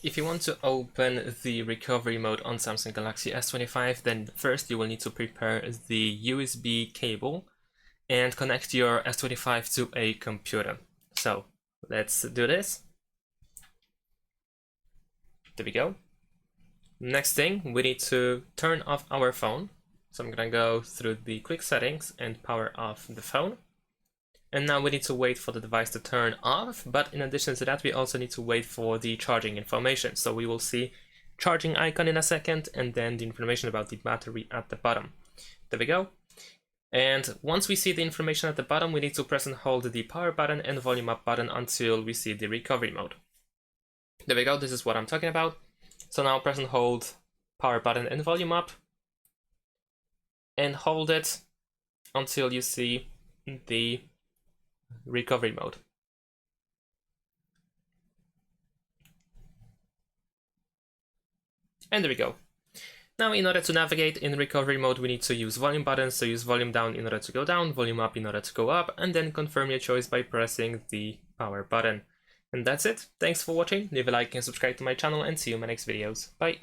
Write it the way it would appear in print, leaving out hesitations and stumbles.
if you want to open the recovery mode on Samsung Galaxy S25, then first you will need to prepare the USB cable and connect your S25 to a computer. So let's do this. There we go. Next thing, we need to turn off our phone. So I'm gonna go through the quick settings and power off the phone. And now we need to wait for the device to turn off, but in addition to that, we also need to wait for the charging information. So we will see charging icon in a second, and then the information about the battery at the bottom. There we go. And once we see the information at the bottom, we need to press and hold the power button and volume up button until we see the recovery mode. There we go, this is what I'm talking about. So now press and hold power button and volume up, and hold it until you see the recovery mode. And there we go. Now in order to navigate in recovery mode, we need to use volume buttons. So use volume down in order to go down, volume up in order to go up, and then confirm your choice by pressing the power button. And that's it. Thanks for watching. Leave a like and subscribe to my channel, and see you in my next videos. Bye.